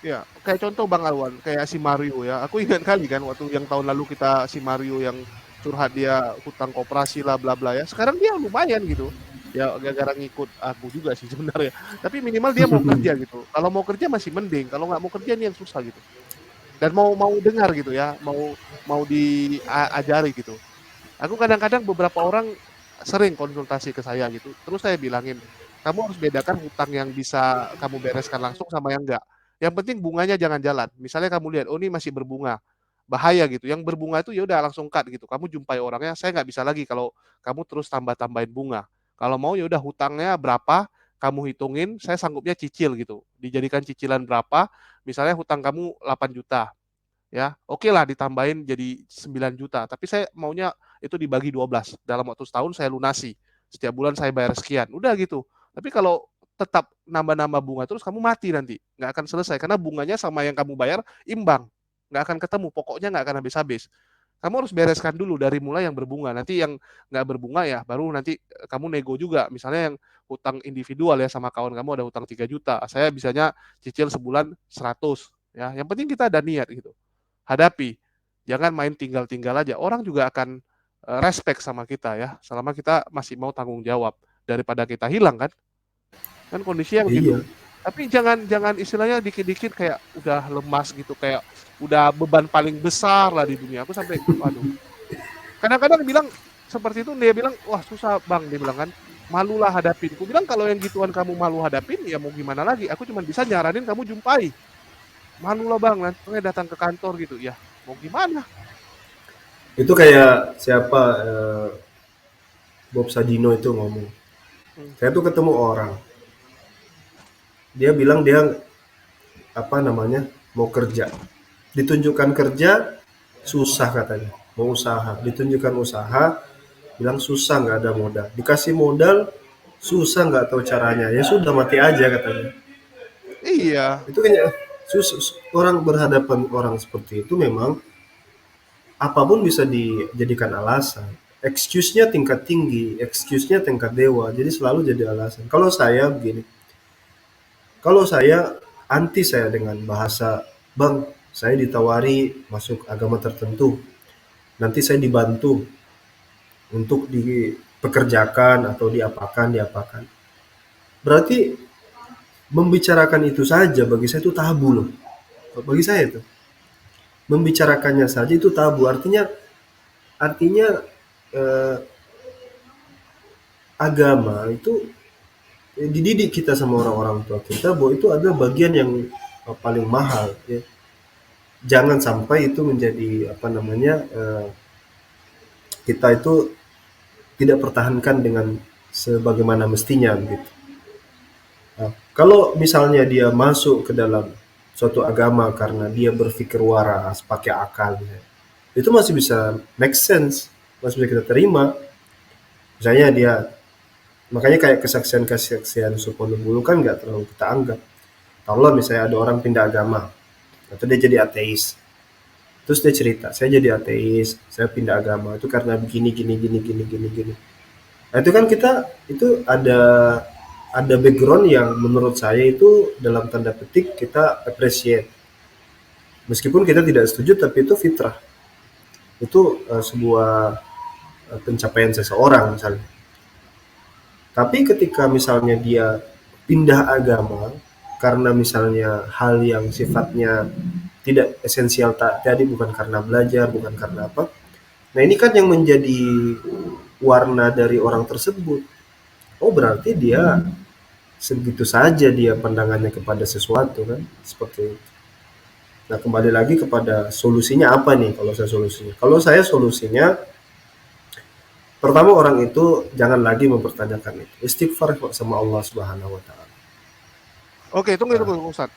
Ya, kayak contoh Bang Alwan, kayak si Mario ya. Aku ingat kali kan waktu yang tahun lalu kita si Mario yang curhat dia hutang koperasi lah bla bla ya. Sekarang dia lumayan gitu. Ya gara-gara ngikut aku juga sih sebenarnya. Tapi minimal dia mau kerja gitu. Kalau mau kerja masih mending. Kalau nggak mau kerja ini yang susah gitu. Dan mau dengar gitu ya, mau diajari gitu. Aku kadang-kadang beberapa orang sering konsultasi ke saya gitu. Terus saya bilangin, kamu harus bedakan hutang yang bisa kamu bereskan langsung sama yang enggak. Yang penting bunganya jangan jalan. Misalnya kamu lihat, oh ini masih berbunga, bahaya gitu. Yang berbunga itu ya udah langsung cut gitu. Kamu jumpai orangnya, saya nggak bisa lagi kalau kamu terus tambah-tambahin bunga. Kalau mau ya udah hutangnya berapa, kamu hitungin, saya sanggupnya cicil gitu. Dijadikan cicilan berapa, misalnya hutang kamu 8 juta, ya oke lah ditambahin jadi 9 juta, tapi saya maunya itu dibagi 12, dalam waktu setahun saya lunasi, setiap bulan saya bayar sekian, udah gitu. Tapi kalau tetap nambah-nambah bunga terus kamu mati nanti, nggak akan selesai, karena bunganya sama yang kamu bayar imbang, nggak akan ketemu, pokoknya nggak akan habis-habis. Kamu harus bereskan dulu dari mulai yang berbunga, nanti yang nggak berbunga ya baru nanti kamu nego juga, misalnya yang hutang individual ya sama kawan kamu ada hutang 3 juta, saya bisanya cicil sebulan 100, ya yang penting kita ada niat gitu. Hadapi. Jangan main tinggal-tinggal aja. Orang juga akan respect sama kita ya, selama kita masih mau tanggung jawab daripada kita hilang kan. Kan kondisinya begitu. Iya, Tapi jangan istilahnya dikit-dikit kayak udah lemas gitu, kayak udah beban paling besar lah di dunia. Aku sampai aduh. Kadang-kadang bilang seperti itu, dia bilang, "Wah, susah, Bang." Dia bilang kan, "Malulah hadapin." Aku bilang kalau yang gituan kamu malu hadapin, ya mau gimana lagi? Aku cuma bisa nyaranin kamu jumpai. Malu lah Bang, nanti datang ke kantor gitu. Ya, mau gimana? itu kayak siapa, Bob Sadino itu ngomong. Hmm. Saya tuh ketemu orang, dia bilang dia apa namanya mau kerja, ditunjukkan kerja susah katanya, mau usaha, ditunjukkan usaha, bilang susah nggak ada modal, dikasih modal susah nggak tahu caranya, ya sudah mati aja katanya. Iya, Itu kayaknya orang berhadapan orang seperti itu memang apapun bisa dijadikan alasan. Excuse-nya tingkat tinggi, excuse-nya tingkat dewa, jadi selalu jadi alasan. Kalau saya begini, kalau saya anti saya dengan bahasa, Bang, saya ditawari masuk agama tertentu, nanti saya dibantu untuk dipekerjakan atau diapakan, diapakan. Berarti membicarakan itu saja bagi saya itu tabu loh. Bagi saya itu membicarakannya saja itu tabu. Artinya eh, agama itu dididik kita sama orang-orang tua kita bahwa itu adalah bagian yang paling mahal ya. Jangan sampai itu menjadi apa namanya kita itu tidak pertahankan dengan sebagaimana mestinya gitu. Nah, kalau misalnya dia masuk ke dalam suatu agama karena dia berpikir waras, pakai akal, ya, itu masih bisa make sense, masih bisa kita terima. Misalnya dia, makanya kayak kesaksian-kesaksian Supondo dulu kan nggak terlalu kita anggap. Kalau misalnya ada orang pindah agama, atau dia jadi ateis, terus dia cerita, saya jadi ateis, saya pindah agama itu karena begini, gini, gini, gini, gini, gini. Nah itu kan kita itu ada background yang menurut saya itu dalam tanda petik kita appreciate. Meskipun kita tidak setuju, tapi itu fitrah. Itu sebuah pencapaian seseorang misalnya. Tapi ketika misalnya dia pindah agama karena misalnya hal yang sifatnya tidak esensial tadi, bukan karena belajar, bukan karena apa. Nah ini kan yang menjadi warna dari orang tersebut. Oh berarti dia segitu saja dia pandangannya kepada sesuatu kan, seperti itu. Nah kembali lagi kepada solusinya apa nih kalau saya solusinya? Kalau saya solusinya, pertama orang itu jangan lagi mempertanyakan itu. Istighfar sama Allah Subhanahu wa taala. Oke, tunggu Nah, Ustadz.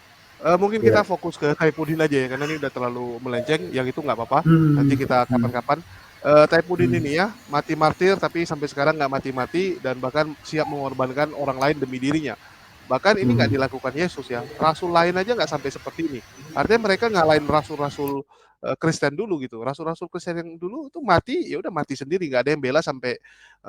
Mungkin kita ya. fokus ke Saipudin aja ya, karena ini udah terlalu melenceng. Yang itu nggak apa-apa. Nanti Hmm, kita hmm, kapan-kapan. Saipudin hmm. ini ya mati martir, tapi sampai sekarang nggak mati-mati dan bahkan siap mengorbankan orang lain demi dirinya. Bahkan ini nggak Hmm. dilakukan Yesus ya. Rasul lain aja nggak sampai seperti ini. Artinya mereka ngalahin rasul-rasul Kristen dulu gitu. Rasul-rasul Kristen yang dulu itu mati, ya udah mati sendiri, nggak ada yang bela sampai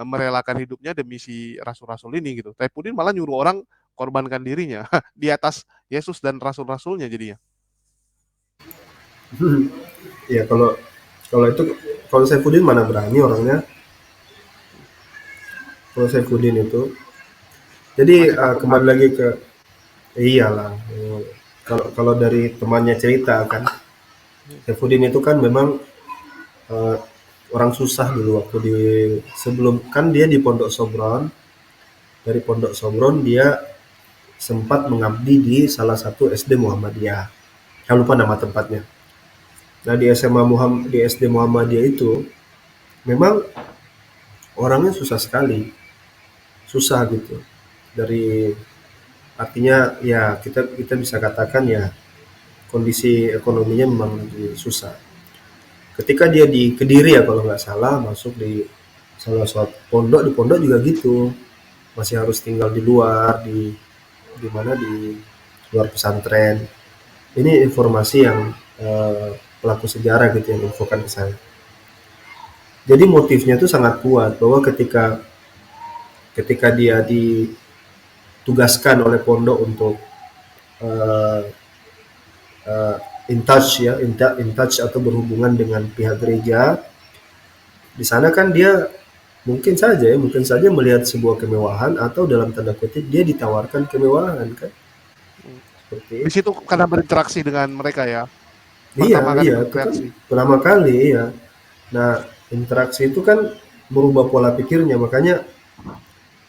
merelakan hidupnya demi si rasul-rasul ini gitu. Saipudin malah nyuruh orang korbankan dirinya di atas Yesus dan rasul-rasulnya jadinya. Ya kalau kalau itu kalau Saifuddin mana berani orangnya. Kalau Saifuddin itu. Jadi Masih takut kembali mati. lagi ke iyalah. Kalau kalau dari temannya cerita kan, Saifuddin itu kan memang eh, orang susah dulu waktu di sebelum kan dia di Pondok Sobron. Dari Pondok Sobron dia sempat mengabdi di salah satu SD Muhammadiyah. Saya lupa nama tempatnya. Nah di SMA Muhammad di SD Muhammadiyah itu memang orangnya susah sekali, susah gitu. Dari artinya ya kita kita bisa katakan ya kondisi ekonominya memang lagi susah. Ketika dia di Kediri ya kalau nggak salah masuk di salah satu pondok, di pondok juga gitu, masih harus tinggal di luar di mana di luar pesantren. Ini informasi yang pelaku sejarah gitu yang infokan ke saya. Jadi motifnya itu sangat kuat bahwa ketika ketika dia ditugaskan oleh pondok untuk uh, uh, in touch ya, in touch atau berhubungan dengan pihak gereja, di sana kan dia mungkin saja melihat sebuah kemewahan atau dalam tanda kutip dia ditawarkan kemewahan kan, seperti Di itu. situ karena berinteraksi dengan mereka ya. Iya, Pertama kali iya, berinteraksi. pertama kali ya. Nah, interaksi itu kan merubah pola pikirnya, makanya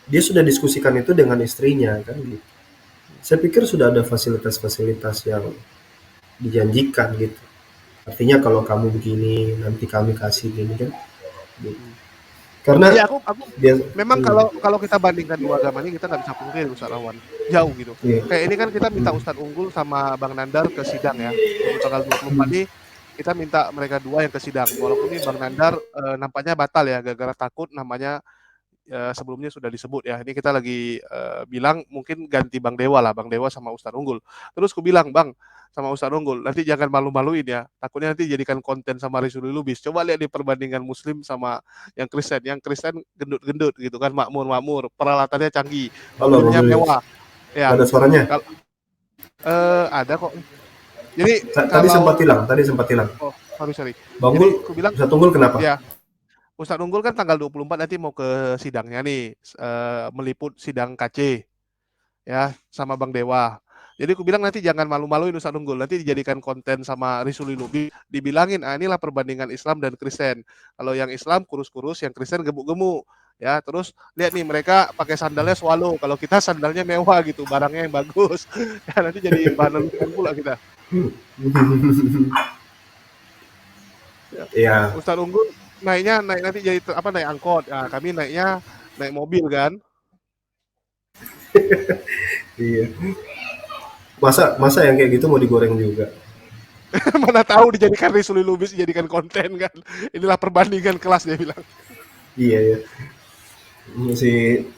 dia sudah diskusikan itu dengan istrinya kan gitu. Saya pikir sudah ada fasilitas-fasilitas yang dijanjikan gitu. Artinya kalau kamu begini, nanti kami kasih gini kan. Gitu. Karena Iya, aku dia, memang kalau kalau kita bandingkan dua agama ini kita nggak bisa pungkiri Ustadz Awan. Jauh gitu. iya, Kayak ini kan kita minta Ustadz Unggul sama Bang Nandar ke sidang ya. Untuk tanggal 24 hmm, ini kita minta mereka dua yang ke sidang. Walaupun ini Bang Nandar nampaknya batal ya gara-gara takut namanya sebelumnya sudah disebut ya. Ini kita lagi bilang mungkin ganti Bang Dewa lah, Bang Dewa sama Ustadz Unggul. Terus aku bilang, Bang, sama Ustadz Unggul, nanti jangan malu-maluin ya. Takutnya nanti jadikan konten sama Rizuli Lubis. Coba lihat di perbandingan Muslim sama yang Kristen. Yang Kristen gendut-gendut gitu kan, makmur-makmur, peralatannya canggih, halo Bang mobilnya Julius, mewah. nggak Ya, ada suaranya. kalau ada kok. Jadi Tadi sempat kalau hilang, tadi sempat hilang. oh sorry sorry. Bang Jadi Gul, aku bilang bisa tunggul kenapa? ya Ustadz Unggul kan tanggal 24 nanti mau ke sidangnya nih, meliput sidang KC ya sama Bang Dewa. Jadi aku bilang nanti jangan malu-maluin Ustaz Unggul, nanti dijadikan konten sama Risuli Lubis, dibilangin, inilah perbandingan Islam dan Kristen. Kalau yang Islam kurus-kurus, yang Kristen gemuk-gemuk. Ya, terus lihat nih mereka pakai sandalnya swallow, kalau kita sandalnya mewah gitu, barangnya yang bagus. Ya, nanti jadi bahan lelucon pula kita. Ya, Ustaz Unggul naik nanti jadi naik angkot. Nah, kami naik mobil kan. iya. Masa yang kayak gitu mau digoreng juga? Mana tahu dijadikan Risuli Lubis, dijadikan konten kan. Inilah perbandingan kelas dia bilang. Iya ya. Masih.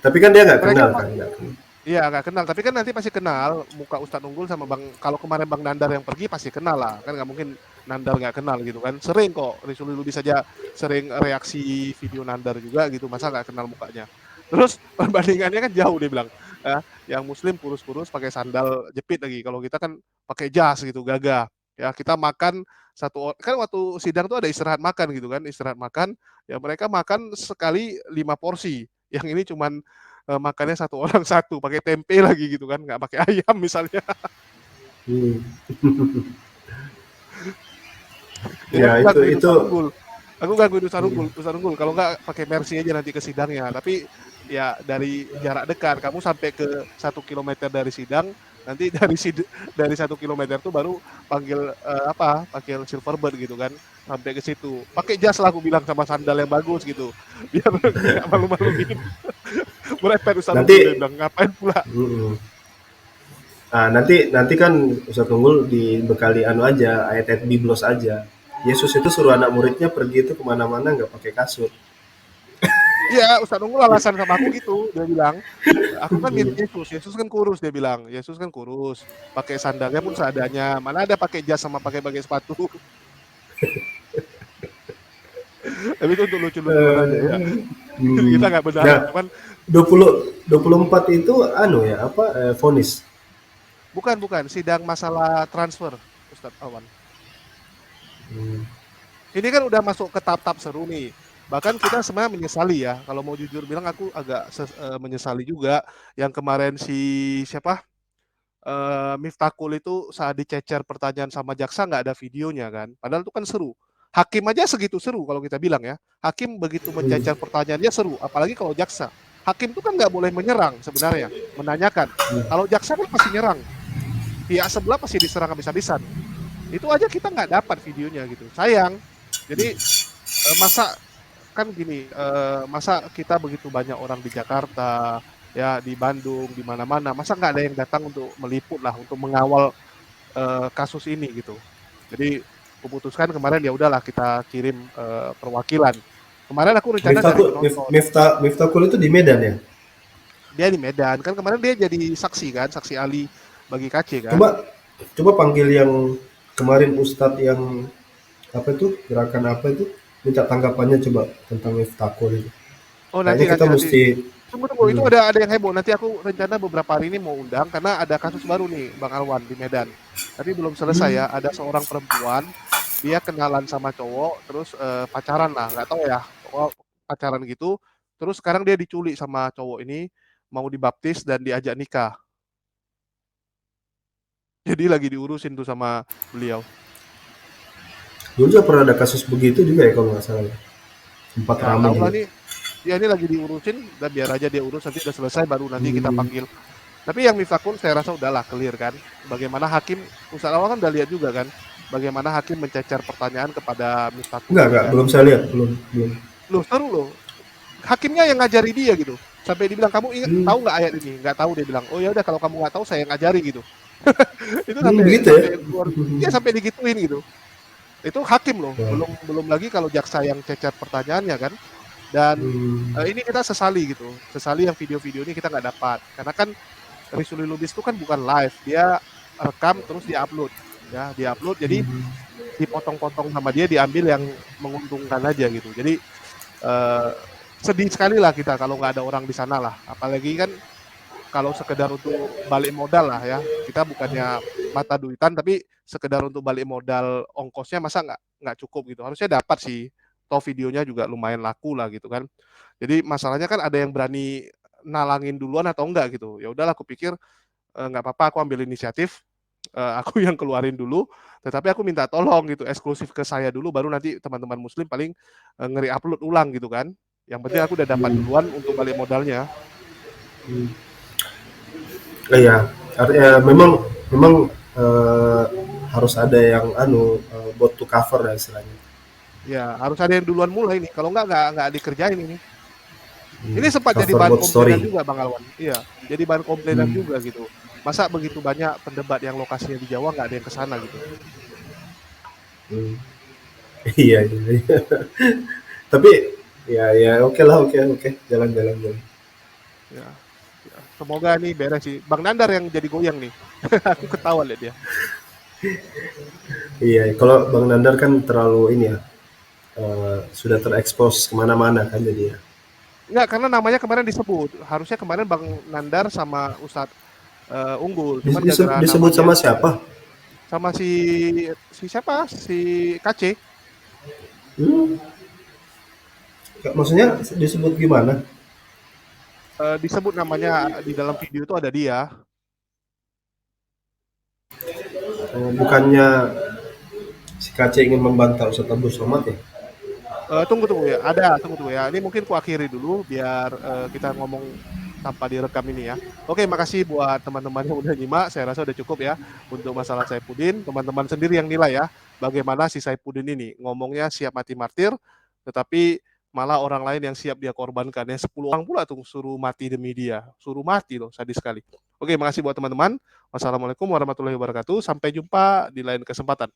Tapi kan dia nggak Mereka kenal kan? Nggak kenal. iya nggak kenal, tapi kan nanti pasti kenal muka Ustadz Unggul sama Bang. Kalau kemarin Bang Nandar yang pergi pasti kenal lah, kan nggak mungkin Nandar nggak kenal gitu kan. Sering kok Risuli Lubis saja sering reaksi video Nandar juga gitu, masa nggak kenal mukanya. Terus perbandingannya kan jauh dia bilang. Ya, yang Muslim kurus-kurus pakai sandal jepit lagi. Kalau kita kan pakai jas gitu, gagah. Ya kita makan kan waktu sidang tuh ada istirahat makan gitu kan, istirahat makan. Ya mereka makan sekali 5 porsi. Yang ini cuman makannya satu orang satu, pakai tempe lagi gitu kan, nggak pakai ayam misalnya. Hmm. Jadi Ya aku gangguin itu Ustadz Unggul. Aku gangguin Ustadz Unggul. Kalau nggak pakai Mercy aja nanti ke sidangnya. Tapi ya dari jarak dekat, kamu sampai ke 1 kilometer dari sidang, nanti dari 1 kilometer tuh baru panggil panggil Silverbird gitu kan, sampai ke situ. Pakai jas lah aku bilang sama sandal yang bagus gitu, biar nggak malu-maluin. Merepet Ustadz Unggul dia nanti. bilang, ngapain pula? Mm-mm. Ah, nanti kan Ustadz Tunggul dibekali anu aja, ayat-ayat biblos aja. Yesus itu suruh anak muridnya pergi itu kemana-mana nggak pakai kasut. Iya, Ustadz Unggul alasan sama aku gitu, dia bilang, aku kan mirip Yesus kan kurus, dia bilang, Yesus kan kurus, pakai sandalnya pun seadanya, mana ada pakai jas sama pakai sepatu. Tapi itu untuk lucu-lucuan aja ya. Kita Hmm. nggak benaran, Nah, cuman 24 itu anu ya apa vonis. bukan sidang masalah transfer, Ustadz Awan. Hmm. Ini kan udah masuk ke tahap-tahap seru nih. Bahkan kita sebenarnya menyesali ya, kalau mau jujur bilang aku agak menyesali juga yang kemarin siapa Miftahul itu saat dicecer pertanyaan sama jaksa nggak ada videonya kan. Padahal itu kan seru. Hakim aja segitu seru kalau kita bilang ya. Hakim begitu mencecer pertanyaannya seru, apalagi kalau jaksa. Hakim itu kan nggak boleh menyerang sebenarnya, menanyakan. Kalau jaksa kan pasti nyerang. Pihak sebelah pasti diserang habis-habisan. Itu aja kita nggak dapat videonya gitu. Sayang. Jadi masa kan gini, masa kita begitu banyak orang di Jakarta, ya di Bandung, di mana-mana, masa nggak ada yang datang untuk meliput lah, untuk mengawal kasus ini gitu. Jadi kuputuskan kemarin ya udahlah kita kirim perwakilan. Kemarin aku rencana dari penonton. Miftahul itu di Medan ya. Dia di Medan kan kemarin dia jadi saksi kan, saksi ahli bagi KC kan. Coba coba panggil yang kemarin Ustadz yang apa itu gerakan apa itu minta tanggapannya coba tentang Miftahul itu. Oh nanti Kayaknya kita mesti. tunggu itu Hmm. ada yang heboh. Nanti aku rencana beberapa hari ini mau undang karena ada kasus baru nih Bang Alwan di Medan. Tapi belum selesai ya. Ada seorang perempuan dia kenalan sama cowok terus pacaran lah, nggak tahu ya, pacaran gitu. Terus sekarang dia diculik sama cowok ini, mau dibaptis dan diajak nikah. Jadi lagi diurusin tuh sama beliau. Dulu juga pernah ada kasus begitu juga ya kalau nggak salah. Sempat Ya ramai tahu lah juga. nih. Ya ini lagi diurusin dan biar aja dia urus, nanti udah selesai baru nanti kita Hmm. panggil. Tapi yang Miftahul saya rasa udahlah clear kan. Bagaimana hakim, Ustaz Awal kan udah lihat juga kan. Bagaimana hakim mencecer pertanyaan kepada Miftahul ini Enggak, kan. belum saya lihat, belum. Loh seru loh. Hakimnya yang ngajari dia gitu. Sampai dibilang kamu ingat Hmm. tahu nggak ayat ini? Nggak tahu, dia bilang. Oh ya udah kalau kamu nggak tahu saya yang ngajari gitu. Itu sampai Begitu ya. keluar, ya sampai digituin gitu. Itu hakim loh. Ya. Belum lagi kalau jaksa yang cecer pertanyaannya kan. Dan Hmm. ini kita sesali gitu. Sesali yang video-video ini kita nggak dapat. Karena kan Risuli Lubis itu kan bukan live, dia rekam terus dia-upload. Ya, dia-upload jadi dipotong-potong sama dia, diambil yang menguntungkan aja gitu. Jadi sedih sekali lah kita kalau nggak ada orang di sana lah. Apalagi kan kalau sekedar untuk balik modal lah ya. Kita bukannya mata duitan tapi sekedar untuk balik modal ongkosnya masa nggak cukup gitu. Harusnya dapat sih. Toh videonya juga lumayan laku lah gitu kan. Jadi masalahnya kan ada yang berani nalangin duluan atau enggak gitu. Ya udahlah, aku pikir nggak apa-apa, aku ambil inisiatif, aku yang keluarin dulu, tetapi aku minta tolong gitu, eksklusif ke saya dulu, baru nanti teman-teman muslim paling ngeri-upload ulang gitu kan. Yang penting aku udah dapat duluan untuk balik modalnya. Iya, memang harus ada yang buat to cover lah istilahnya. Ya, harus ada yang duluan mulai nih, kalau nggak dikerjain ini. Ini sempat jadi Cover bahan buat komplainan story. juga Bang Alwan. Iya, jadi bahan komplainan juga gitu. Masa begitu banyak pendebat yang lokasinya di Jawa nggak ada yang ke sana gitu. Iya, iya. Tapi ya oke lah, oke. Jalan. Ya, ya. Semoga nih beres sih. Bang Nandar yang jadi goyang nih. Aku ketawa liat dia. Iya, kalau Bang Nandar kan terlalu ini ya, sudah terekspos kemana-mana kan jadi ya. Enggak, karena namanya kemarin disebut. Harusnya kemarin Bang Nandar sama Ustadz Unggul. Cuman gara-gara Disebut namanya sama siapa? sama si siapa? Si KC. Maksudnya disebut gimana? Disebut namanya di dalam video itu ada dia. Bukannya si KC ingin membantah Ustadz Abdul Somad ya? Tunggu ya. Tunggu ya. Ini mungkin ku akhiri dulu biar kita ngomong tanpa direkam ini ya. Oke, makasih buat teman-teman yang udah nyimak. Saya rasa udah cukup ya untuk masalah Saifuddin. Teman-teman sendiri yang nilai ya. Bagaimana si Saifuddin ini ngomongnya siap mati martir, tetapi malah orang lain yang siap dia korbankan. Yang 10 orang pula tuh suruh mati demi dia. Suruh mati loh, sadis sekali. Oke, makasih buat teman-teman. Wassalamualaikum warahmatullahi wabarakatuh. Sampai jumpa di lain kesempatan.